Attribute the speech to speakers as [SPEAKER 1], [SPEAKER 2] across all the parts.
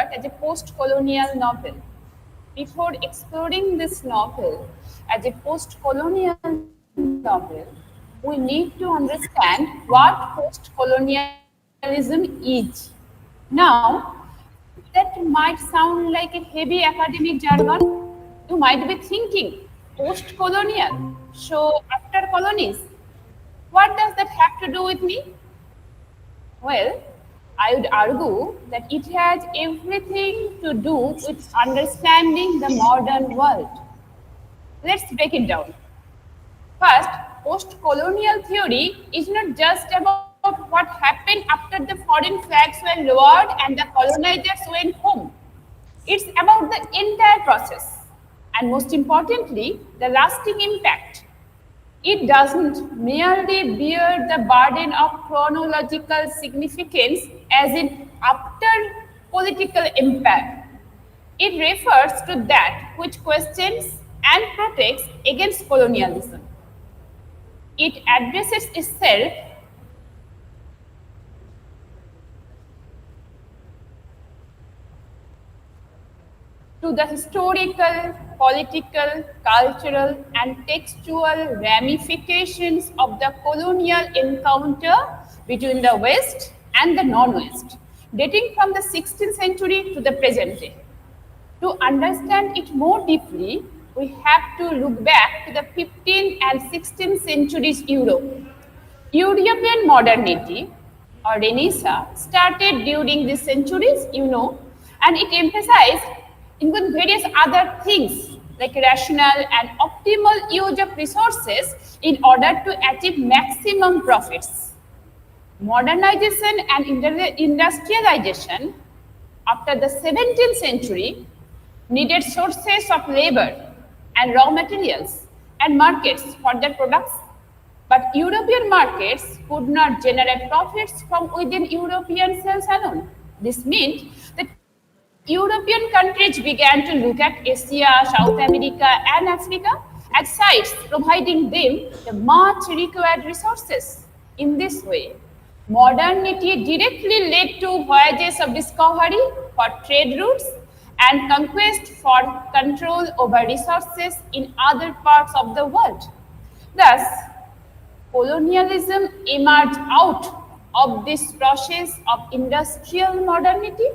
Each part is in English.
[SPEAKER 1] work as a post-colonial novel. Before exploring this novel as a post-colonial novel, we need to understand what post-colonialism is. Now, that might sound like a heavy academic jargon. You might be thinking, post-colonial, so after colonies. What does that have to do with me? Well, I would argue that it has everything to do with understanding the modern world. Let's break it down. First, post-colonial theory is not just about what happened after the foreign flags were lowered and the colonizers went home. It's about the entire process and, most importantly, the lasting impact. It doesn't merely bear the burden of chronological significance as in after political impact. It refers to that which questions and protects against colonialism. It addresses itself to the historical, political, cultural, and textual ramifications of the colonial encounter between the West and the non-West, dating from the 16th century to the present day. To understand it more deeply, we have to look back to the 15th and 16th centuries Europe. European modernity, or Renaissance, started during these centuries, and it emphasized even various other things like rational and optimal use of resources in order to achieve maximum profits. Modernization and industrialization after the 17th century needed sources of labor and raw materials and markets for their products. But European markets could not generate profits from within European sales alone. This meant that European countries began to look at Asia, South America, and Africa as sites providing them the much required resources. In this way, modernity directly led to voyages of discovery for trade routes and conquest for control over resources in other parts of the world. Thus, colonialism emerged out of this process of industrial modernity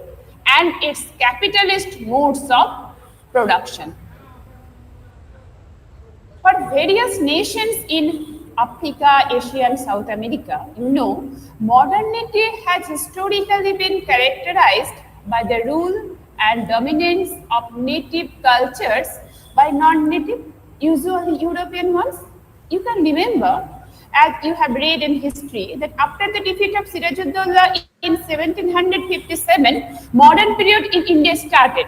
[SPEAKER 1] and its capitalist modes of production. For various nations in Africa, Asia, and South America, modernity has historically been characterized by the rule and dominance of native cultures by non-native, usually European ones. You can remember, as you have read in history, that after the defeat of Sirajuddaula in 1757, modern period in India started.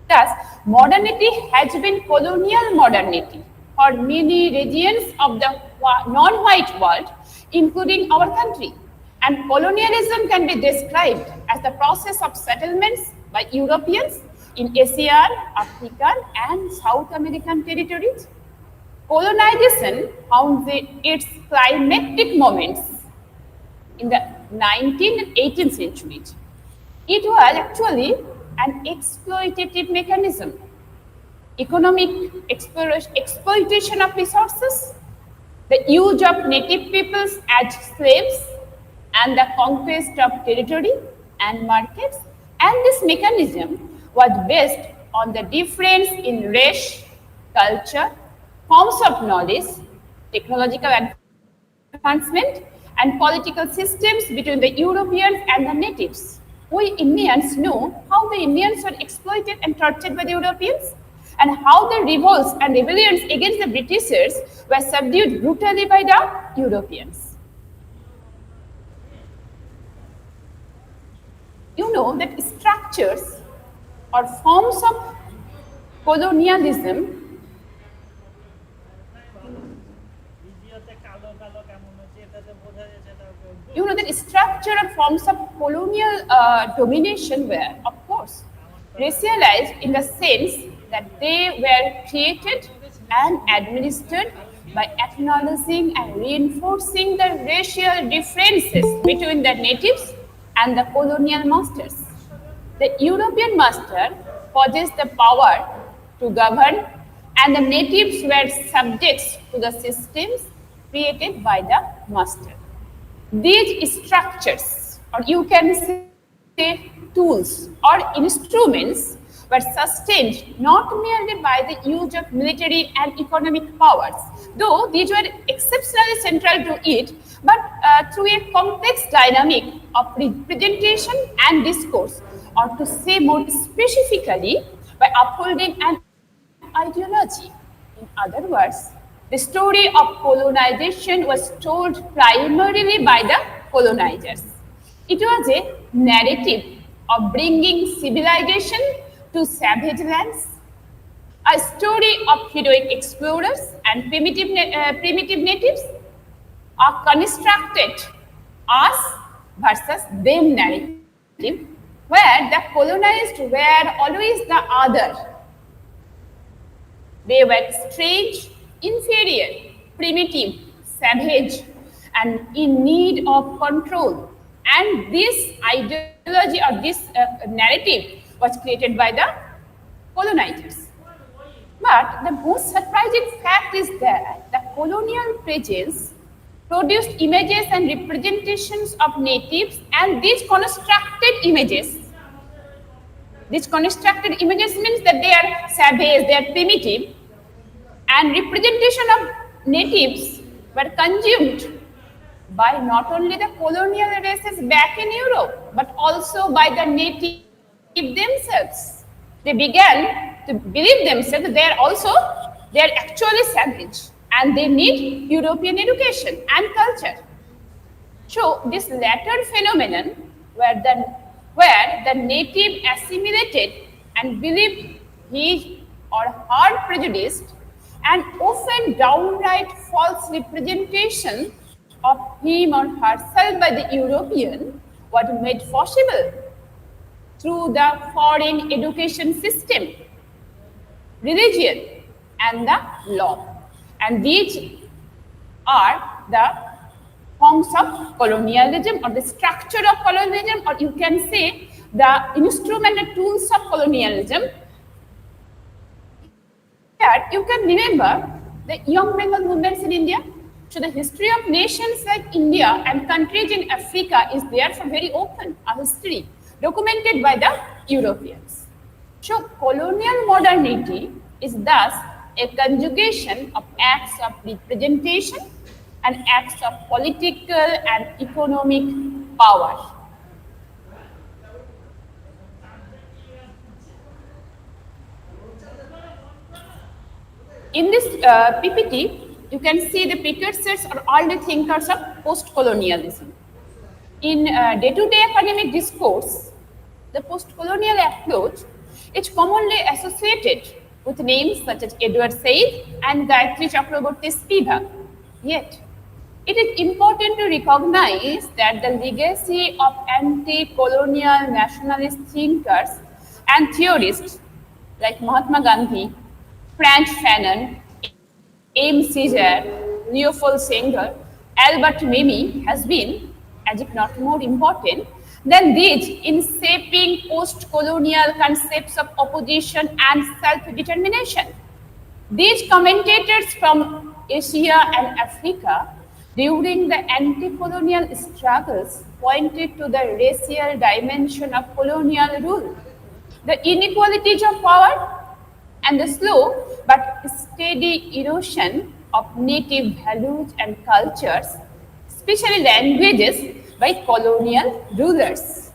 [SPEAKER 1] Thus, modernity has been colonial modernity for many regions of the non-white world, including our country. And colonialism can be described as the process of settlements by Europeans in Asian, African, and South American territories. Colonization found its climactic moments in the 19th and 18th centuries. It was actually an exploitative mechanism. Economic exploitation of resources, the use of native peoples as slaves, and the conquest of territory and markets. And this mechanism was based on the difference in race, culture, forms of knowledge, technological advancement, and political systems between the Europeans and the natives. We Indians know how the Indians were exploited and tortured by the Europeans, and how the revolts and rebellions against the Britishers were subdued brutally by the Europeans. You know that structures or forms of colonialism that structure and forms of colonial domination were, of course, racialized in the sense that they were created and administered by acknowledging and reinforcing the racial differences between the natives and the colonial masters. The European master possessed the power to govern, and the natives were subjects to the systems created by the master. These structures, or you can say tools or instruments, were sustained not merely by the use of military and economic powers, though these were exceptionally central to it, but through a complex dynamic of representation and discourse, or to say more specifically, by upholding an ideology. In other words, the story of colonization was told primarily by the colonizers. It was a narrative of bringing civilization to savage lands, a story of heroic explorers and primitive natives, a constructed us versus them narrative, where the colonized were always the other. They were strange, inferior, primitive, savage, and in need of control. And this ideology or this narrative was created by the colonizers. But the most surprising fact is that the colonial presence produced images and representations of natives, and these constructed images means that they are savage, they are primitive, and representation of natives were consumed by not only the colonial races back in Europe, but also by the native themselves. They began to believe themselves that they are actually savage and they need European education and culture. So this latter phenomenon where the native assimilated and believed he or her prejudiced and often downright false representation of him or herself by the European was made possible through the foreign education system, religion, and the law. And these are the forms of colonialism, or the structure of colonialism, or you can say the instrument and tools of colonialism. Here you can remember the Young Bengal movements in India. So the history of nations like India and countries in Africa is therefore very open, a history documented by the Europeans. So colonial modernity is thus a conjugation of acts of representation and acts of political and economic power. In this PPT, you can see the precursors or early thinkers of post-colonialism. In day-to-day academic discourse, the post-colonial approach is commonly associated with names such as Edward Said and Gayatri Chakraborty Spivak. Yet, it is important to recognize that the legacy of anti-colonial nationalist thinkers and theorists like Mahatma Gandhi, Franz Fanon, M. Caesar, Leopold Ségur, Albert Memmi has been, as if not more important, than these in shaping post-colonial concepts of opposition and self-determination. These commentators from Asia and Africa during the anti-colonial struggles pointed to the racial dimension of colonial rule, the inequalities of power, and the slow but steady erosion of native values and cultures, especially languages, by colonial rulers.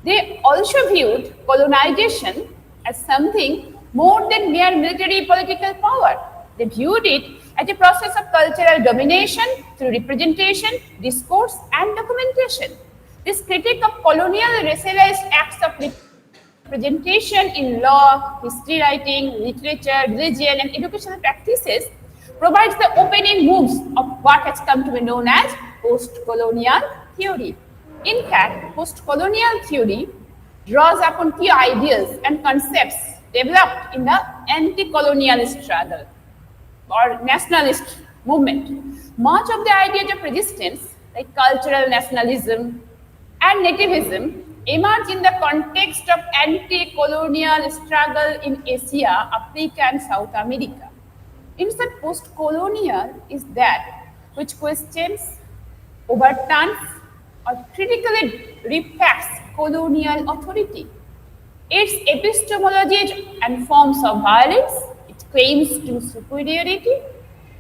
[SPEAKER 1] They also viewed colonization as something more than mere military political power. They viewed it as a process of cultural domination through representation, discourse, and documentation. This critique of colonial racialized acts of representation in law, history writing, literature, religion, and educational practices provides the opening moves of what has come to be known as post-colonial theory. In fact, post-colonial theory draws upon key ideas and concepts developed in the anti-colonial struggle or nationalist movement. Much of the ideas of resistance, like cultural nationalism and nativism, emerged in the context of anti-colonial struggle in Asia, Africa, and South America. Instead, post-colonial is that which questions, overturns, or critically reflects colonial authority. Its epistemologies and forms of violence, its claims to superiority.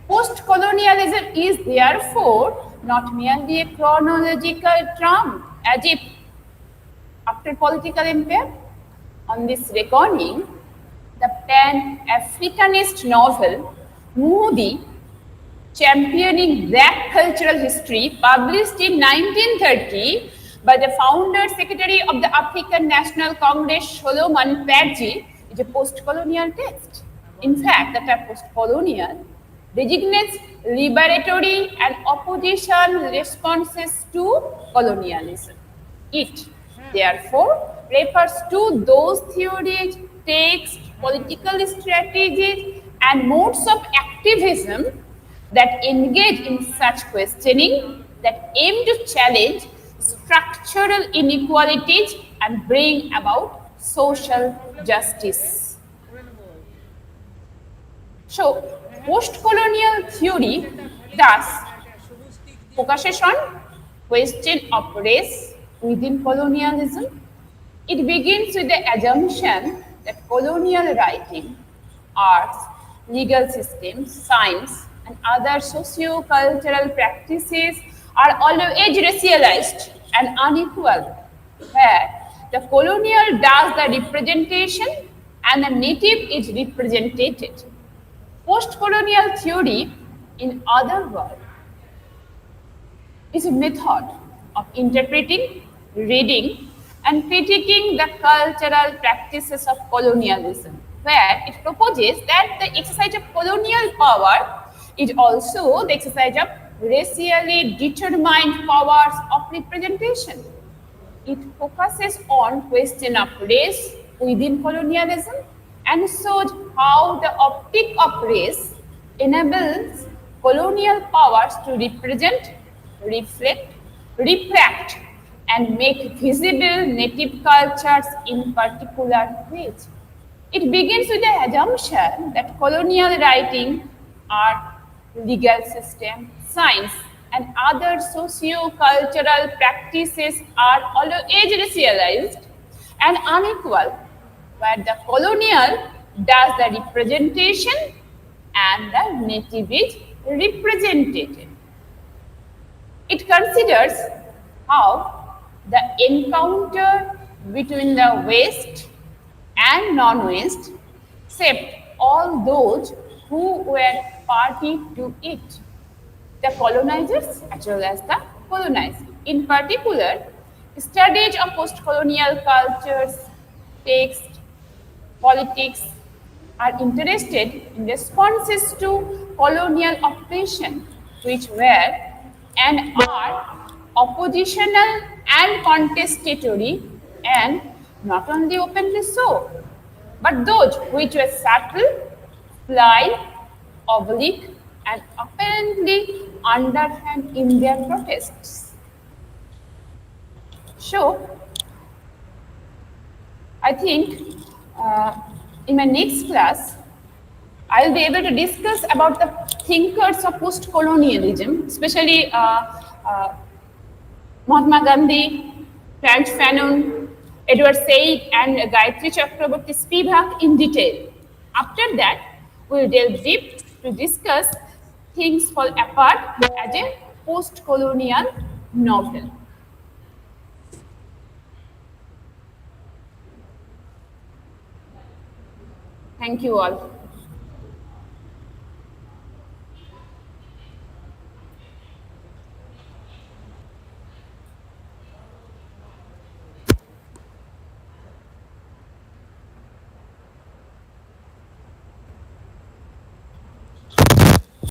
[SPEAKER 1] Post-colonialism is therefore not merely a chronological term, as if after political empire. On this reckoning, the Pan-Africanist novel Moody, championing black cultural history, published in 1930 by the founder secretary of the African National Congress, Solomon Perdue, is a post-colonial text. In fact, the term post-colonial designates liberatory and opposition responses to colonialism. It, therefore, refers to those theories, texts, political strategies, and modes of activism that engage in such questioning that aim to challenge structural inequalities and bring about social justice. So, post-colonial theory thus focuses on question of race within colonialism. It begins with the assumption that colonial writing, arts, legal systems, science, and other socio-cultural practices are always racialized and unequal, where the colonial does the representation and the native is represented. Post-colonial theory, in other words, is a method of interpreting, reading, and critiquing the cultural practices of colonialism, where it proposes that the exercise of colonial power is also the exercise of racially determined powers of representation. It focuses on question of race within colonialism and shows how the optic of race enables colonial powers to represent, reflect, refract, and make visible native cultures in particular ways. It begins with the assumption that colonial writing, art, legal system, science, and other socio-cultural practices are always racialized and unequal, where the colonial does the representation and the native is represented. It considers how the encounter between the West and non-West shaped all those who were party to it, the colonizers as well as the colonized. In particular, studies of post-colonial cultures, texts, politics are interested in responses to colonial oppression, which were and are oppositional and contestatory, and not only openly so, but those which were subtle, sly, oblique, and apparently underhand in their protests. So, I think in my next class, I will be able to discuss about the thinkers of post-colonialism, especially Mahatma Gandhi, Franz Fanon, Edward Said, and Gayatri Chakraborty Spivak in detail. After that, we will delve deep to discuss Things Fall Apart as a post-colonial novel. Thank you all.